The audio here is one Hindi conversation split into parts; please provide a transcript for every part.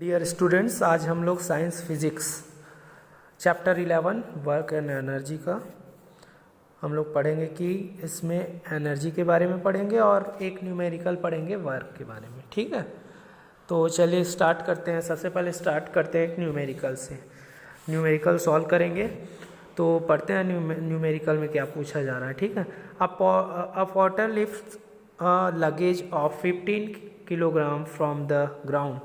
डियर स्टूडेंट्स, आज हम लोग science physics chapter 11 work and energy का हम लोग पढ़ेंगे कि इसमें एनर्जी के बारे में पढ़ेंगे और एक न्यूमेरिकल पढ़ेंगे वर्क के बारे में। ठीक है, तो चलिए स्टार्ट करते हैं। सबसे पहले स्टार्ट करते हैं एक न्यूमेरिकल से। न्यूमेरिकल सॉल्व करेंगे तो पढ़ते हैं न्यूमेरिकल में क्या पूछा जा रहा है। ठीक है, a porter lift luggage of 15 kilogram from the ground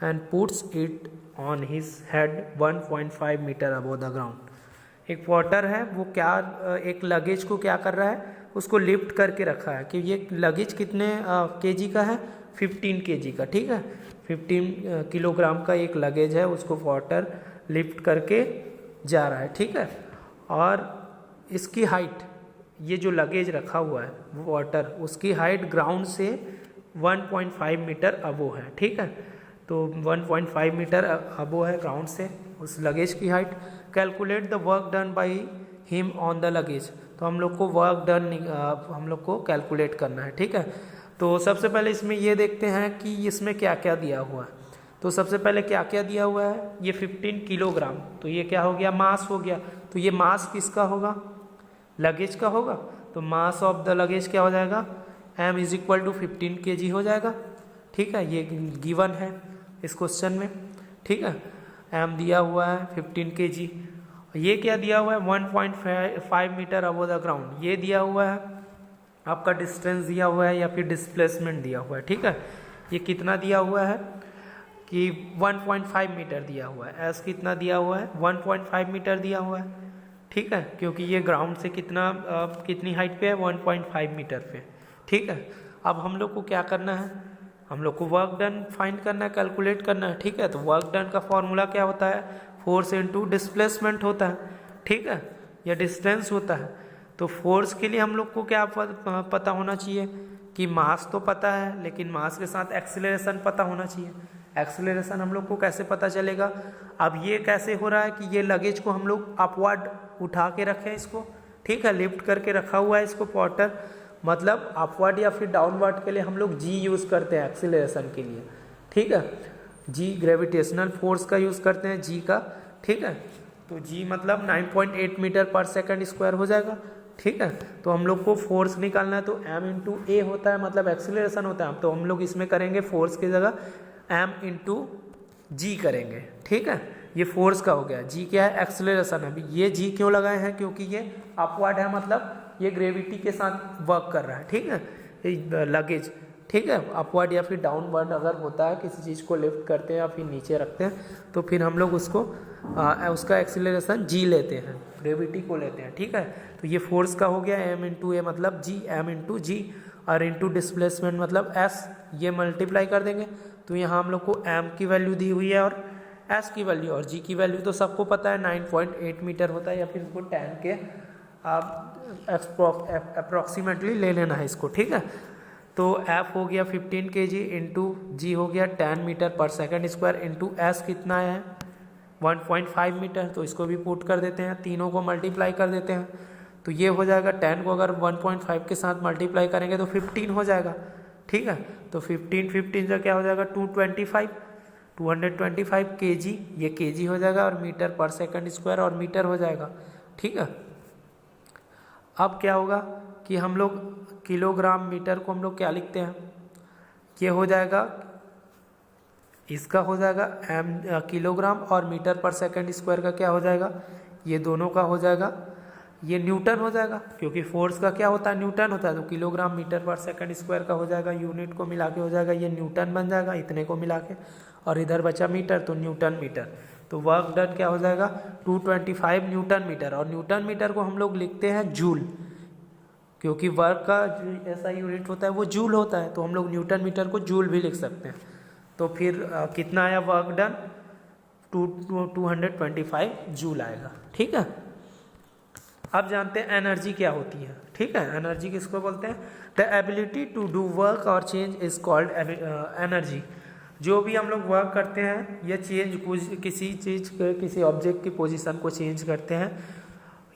and puts it on his head 1.5 metre above the ground। एक पोर्टर है, वो क्या एक लगेज को क्या कर रहा है, उसको लिफ्ट करके रखा है कि ये लगेज कितने केजी का है, 15 केजी का। ठीक है, 15 किलोग्राम का एक लगेज है, उसको पोर्टर लिफ्ट करके जा रहा है। ठीक है, और इसकी हाइट, ये जो लगेज रखा हुआ है वो पोर्टर, उसकी हाइट ग्राउंड से 1.5 मीटर अबो है। ठीक है, तो 1.5 मीटर अबो है ग्राउंड से उस लगेज की height. Calculate the work done by him on the luggage. तो हम लोग को वर्क डन हम लोग को कैलकुलेट करना है। ठीक है, तो सबसे पहले इसमें ये देखते हैं कि इसमें क्या क्या दिया हुआ है। तो सबसे पहले क्या क्या दिया हुआ है, ये 15 किलोग्राम, तो ये क्या हो गया, मास हो गया। तो ये मास किसका होगा, लगेज का होगा। तो मास ऑफ द लगेज क्या हो जाएगा, m is equal to 15 kg हो जाएगा। ठीक है, ये गिवन है इस क्वेश्चन में। ठीक है, m दिया हुआ है 15 kg। ये क्या दिया हुआ है, 1.5 मीटर अबव द ग्राउंड। ये दिया हुआ है आपका डिस्टेंस दिया हुआ है या फिर डिस्प्लेसमेंट दिया हुआ है। ठीक है, ये कितना दिया हुआ है कि 1.5 मीटर दिया हुआ है। एस कितना दिया हुआ है, 1.5 मीटर दिया हुआ है। ठीक है, क्योंकि ये ग्राउंड से कितनी हाइट पे है, 1.5 मीटर पे। ठीक है, अब हम लोग को क्या करना है, हम लोग को वर्क डन फाइंड करना है, कैलकुलेट करना है। ठीक है, तो वर्क डन का फॉर्मूला क्या होता है, फोर्स इनटू डिस्प्लेसमेंट होता है। ठीक है, या डिस्टेंस होता है। तो फोर्स के लिए हम लोग को क्या पता होना चाहिए कि मास तो पता है, लेकिन मास के साथ एक्सीलरेशन पता होना चाहिए। एक्सीलरेशन हम लोग को कैसे पता चलेगा, अब ये कैसे हो रहा है कि ये लगेज को हम लोग अपवर्ड उठा के रखें इसको। ठीक है, लिफ्ट करके रखा हुआ है इसको पोर्टर, मतलब अपवर्ड या फिर डाउनवर्ड के लिए हम लोग जी यूज़ करते हैं एक्सीलरेशन के लिए। ठीक है, जी ग्रेविटेशनल फोर्स का यूज़ करते हैं, जी का। ठीक है, तो जी मतलब 9.8 मीटर पर सेकंड स्क्वायर हो जाएगा। ठीक है, तो हम लोग को फोर्स निकालना है, तो m इंटू ए होता है, मतलब एक्सीलरेशन होता है। तो हम लोग इसमें करेंगे फोर्स की जगह m इंटू जी करेंगे। ठीक है, ये फोर्स का हो गया, जी क्या है, एक्सीलरेशन। अभी ये जी क्यों लगाए हैं, क्योंकि ये अपवर्ड है, मतलब ये ग्रेविटी के साथ वर्क कर रहा है। ठीक है, लगेज। ठीक है, अपवर्ड या फिर डाउनवर्ड अगर होता है, किसी चीज़ को लिफ्ट करते हैं या फिर नीचे रखते हैं, तो फिर हम लोग उसको उसका एक्सीलरेशन जी लेते हैं, ग्रेविटी को लेते हैं। ठीक है, तो ये फोर्स का हो गया m इंटू ए, मतलब जी, m इंटू जी, और इंटू डिस्प्लेसमेंट मतलब s, ये मल्टीप्लाई कर देंगे। तो यहाँ हम लोग को m की वैल्यू दी हुई है और s की वैल्यू और g की वैल्यू तो सबको पता है, 9.8 मीटर होता है, या फिर इसको 10 के आप अप्रॉक्सीमेटली ले लेना है इसको। ठीक है, तो F हो गया 15 kg इंटू जी हो गया 10 मीटर पर सेकंड स्क्वायर इंटू S कितना है, 1.5 मीटर। तो इसको भी पुट कर देते हैं, तीनों को मल्टीप्लाई कर देते हैं, तो ये हो जाएगा 10 को अगर 1.5 के साथ मल्टीप्लाई करेंगे तो 15 हो जाएगा। ठीक है, तो 15 से क्या हो जाएगा, 225 kg, ये kg हो जाएगा, और मीटर पर सेकंड स्क्वायर और मीटर हो जाएगा। ठीक है, अब क्या होगा कि हम लोग किलोग्राम मीटर को हम लोग क्या लिखते हैं, ये हो जाएगा, इसका हो जाएगा किलोग्राम, और मीटर पर सेकंड स्क्वायर का क्या हो जाएगा, ये दोनों का हो जाएगा, ये न्यूटन हो जाएगा, क्योंकि फोर्स का क्या होता है, न्यूटन होता है। तो किलोग्राम मीटर पर सेकंड स्क्वायर का हो जाएगा, यूनिट को मिला के हो जाएगा, ये न्यूटन बन जाएगा इतने को मिला के, और इधर बचा मीटर, तो न्यूटन मीटर। तो वर्क डन क्या हो जाएगा, 225 न्यूटन मीटर, और न्यूटन मीटर को हम लोग लिखते हैं जूल, क्योंकि वर्क का ऐसा यूनिट होता है वो जूल होता है, तो हम लोग न्यूटन मीटर को जूल भी लिख सकते हैं। तो फिर कितना आया वर्क डन, 225 जूल आएगा। ठीक है, अब जानते हैं एनर्जी क्या होती है। ठीक है, एनर्जी किसको बोलते हैं, the ability to do work और चेंज इज कॉल्ड एनर्जी। जो भी हम लोग वर्क करते हैं या चेंज, कुछ किसी चीज़ किसी ऑब्जेक्ट की पोजीशन को चेंज करते हैं,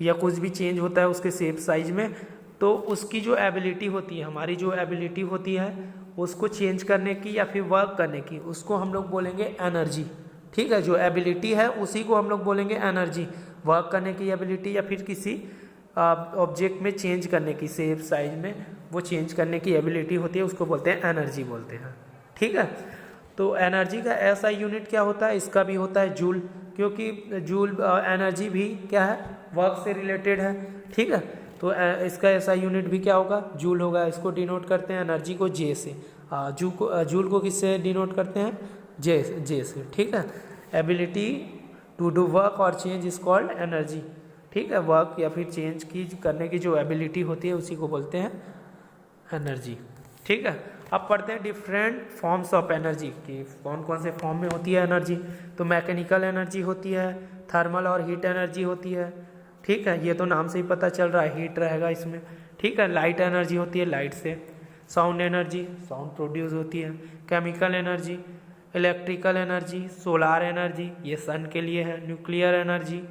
या कुछ भी चेंज होता है उसके शेप साइज में, तो उसकी जो एबिलिटी होती है, हमारी जो एबिलिटी होती है, उसको चेंज करने की या फिर वर्क करने की, उसको हम लोग बोलेंगे एनर्जी। ठीक है, जो एबिलिटी है उसी को हम लोग बोलेंगे एनर्जी। वर्क करने की एबिलिटी या फिर किसी ऑब्जेक्ट में चेंज करने की, शेप साइज में वो चेंज करने की एबिलिटी होती है, उसको बोलते हैं एनर्जी बोलते हैं। ठीक है, तो एनर्जी का ऐसा यूनिट क्या होता है, इसका भी होता है जूल, क्योंकि जूल एनर्जी भी क्या है, वर्क से रिलेटेड है। ठीक है, तो इसका ऐसा यूनिट भी क्या होगा, जूल होगा। इसको डिनोट करते हैं एनर्जी को जे से, जूल को किससे डिनोट करते हैं, जे से। ठीक है, एबिलिटी टू डू वर्क और चेंज इज कॉल्ड एनर्जी। ठीक है, वर्क या फिर चेंज की करने की जो एबिलिटी होती है उसी को बोलते हैं एनर्जी। ठीक है, अब पढ़ते हैं डिफरेंट फॉर्म्स ऑफ एनर्जी की, कौन कौन से फॉर्म में होती है एनर्जी। तो मैकेनिकल एनर्जी होती है, थर्मल और हीट एनर्जी होती है। ठीक है, ये तो नाम से ही पता चल रहा है, हीट रहेगा इसमें। ठीक है, लाइट एनर्जी होती है, लाइट से। साउंड एनर्जी, साउंड प्रोड्यूस होती है। Chemical energy, electrical energy, solar energy, ये सन के लिए है। Nuclear energy.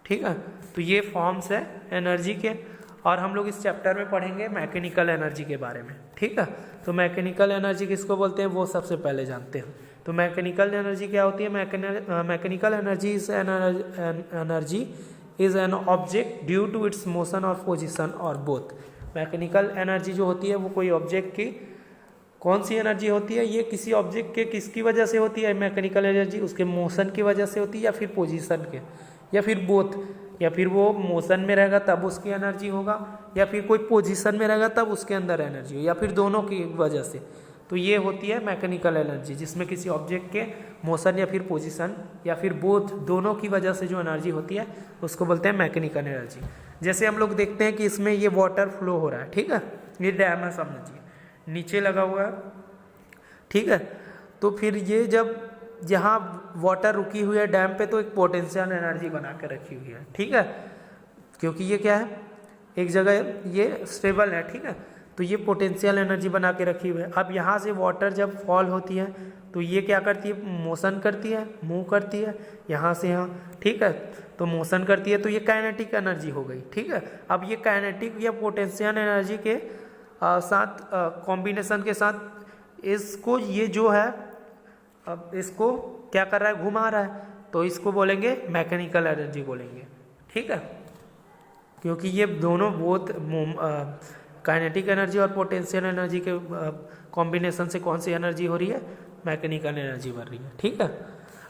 ठीक है, तो ये फॉर्म्स है एनर्जी के, और हम लोग इस चैप्टर में पढ़ेंगे मैकेनिकल एनर्जी के बारे में। ठीक है, तो मैकेनिकल एनर्जी किसको बोलते हैं वो सबसे पहले जानते हैं। तो मैकेनिकल एनर्जी क्या होती है, mechanical energy is energy is an object due to its motion और पोजिशन और बोथ। मैकेनिकल एनर्जी जो होती है वो कोई ऑब्जेक्ट की कौन सी एनर्जी होती है, ये किसी ऑब्जेक्ट के किसकी वजह से होती है मैकेनिकल एनर्जी, उसके मोशन की वजह से होती है या फिर पोजीशन के, या फिर बोथ, या फिर वो मोशन में रहेगा तब उसकी एनर्जी होगा, या फिर कोई पोजीशन में रहेगा तब उसके अंदर एनर्जी हो, या फिर दोनों की वजह से। तो ये होती है मैकेनिकल एनर्जी, जिसमें किसी ऑब्जेक्ट के मोशन या फिर पोजीशन या फिर बोथ दोनों की वजह से जो एनर्जी होती है उसको बोलते हैं मैकेनिकल एनर्जी। जैसे हम लोग देखते हैं कि इसमें ये वाटर फ्लो हो रहा है। ठीक है, ये डैम है, समझिए नीचे लगा हुआ है। ठीक है, तो फिर ये जब यहाँ वाटर रुकी हुई है डैम पे तो एक पोटेंशियल एनर्जी बना के रखी हुई है। ठीक है, क्योंकि ये क्या है, एक जगह ये स्टेबल है। ठीक है, तो ये पोटेंशियल एनर्जी बना के रखी हुई है। अब यहाँ से वाटर जब फॉल होती है तो ये क्या करती है, मोशन करती है, मूव करती है यहाँ से यहाँ। ठीक है, तो मोशन करती है तो ये काइनेटिक एनर्जी हो गई। ठीक है, अब ये काइनेटिक या पोटेंशियल एनर्जी के साथ कॉम्बिनेशन के साथ इसको ये जो है अब इसको क्या कर रहा है, घुमा रहा है, तो इसको बोलेंगे मैकेनिकल एनर्जी बोलेंगे। ठीक है, क्योंकि ये दोनों बहुत काइनेटिक एनर्जी और पोटेंशियल एनर्जी के कॉम्बिनेशन से कौन सी एनर्जी हो रही है, मैकेनिकल एनर्जी बन रही है। ठीक है,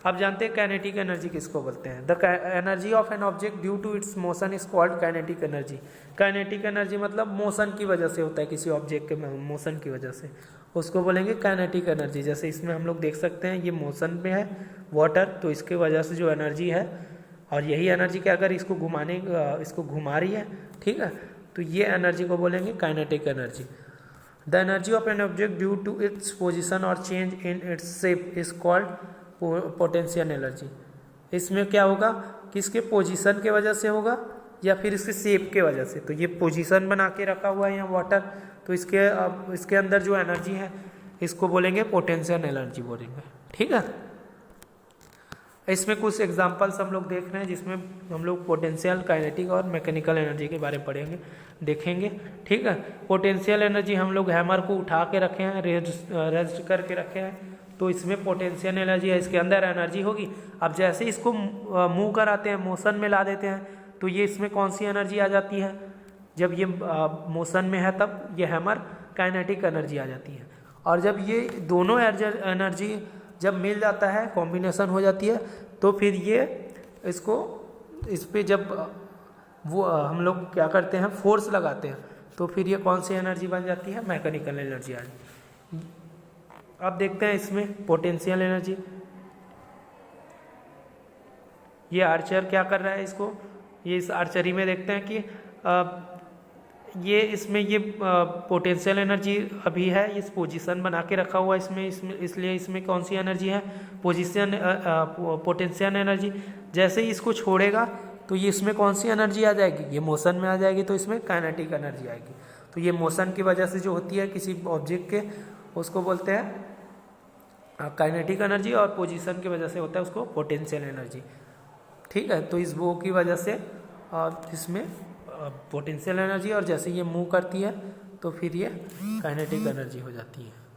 अब जानते हैं काइनेटिक एनर्जी किसको बोलते हैं। The energy of an object due to its motion is called kinetic energy. Kinetic energy मतलब मोशन की वजह से होता है, किसी ऑब्जेक्ट के मोशन की वजह से, उसको बोलेंगे काइनेटिक एनर्जी। जैसे इसमें हम लोग देख सकते हैं ये मोशन में है वाटर, तो इसके वजह से जो एनर्जी है, और यही एनर्जी क्या अगर इसको इसको घुमा रही है। ठीक है, तो ये एनर्जी को बोलेंगे kinetic energy. The energy of an object due to its position और change in its shape is called potential energy. इसमें क्या होगा, किसके पोजीशन के वजह से होगा या फिर इसके शेप के वजह से। तो ये पोजीशन बना के रखा हुआ है यहाँ वाटर, तो इसके अंदर जो एनर्जी है इसको बोलेंगे पोटेंशियल एनर्जी बोलेंगे। ठीक है, इसमें कुछ एग्जांपल्स हम लोग देख रहे हैं जिसमें हम लोग पोटेंशियल, काइनेटिक और मैकेनिकल एनर्जी के बारे में देखेंगे। ठीक है, पोटेंशियल एनर्जी हम लोग हैमर को उठा के रखे हैं, रेस्ट करके रखे हैं, तो इसमें पोटेंशियल एनर्जी है, इसके अंदर एनर्जी होगी। अब जैसे इसको मूव कराते हैं, मोशन में ला देते हैं, तो ये इसमें कौन सी एनर्जी आ जाती है, जब ये मोशन में है तब ये हैमर काइनेटिक एनर्जी आ जाती है। और जब ये दोनों एनर्जी जब मिल जाता है, कॉम्बिनेशन हो जाती है, तो फिर ये इस पे जब वो हम लोग क्या करते हैं, फोर्स लगाते हैं, तो फिर ये कौन सी एनर्जी बन जाती है, मैकेनिकल एनर्जी आ जाती है। अब देखते हैं इसमें पोटेंशियल एनर्जी। ये आर्चर क्या कर रहा है, इसको ये इस आर्चरी में देखते हैं कि ये इसमें ये पोटेंशियल एनर्जी अभी है, इस पोजीशन बना के रखा हुआ है इसमें इसलिए इसमें कौन सी एनर्जी है, पोटेंशियल एनर्जी। जैसे ही इसको छोड़ेगा तो ये इसमें कौन सी एनर्जी आ जाएगी, ये मोशन में आ जाएगी, तो इसमें काइनेटिक एनर्जी आएगी। तो ये मोशन की वजह से जो होती है किसी ऑब्जेक्ट के, उसको बोलते हैं काइनेटिक एनर्जी, और पोजीशन की वजह से होता है उसको पोटेंशियल एनर्जी। ठीक है, तो इस वो की वजह से इसमें पोटेंशियल एनर्जी, और जैसे ये मूव करती है तो फिर ये काइनेटिक एनर्जी हो जाती है।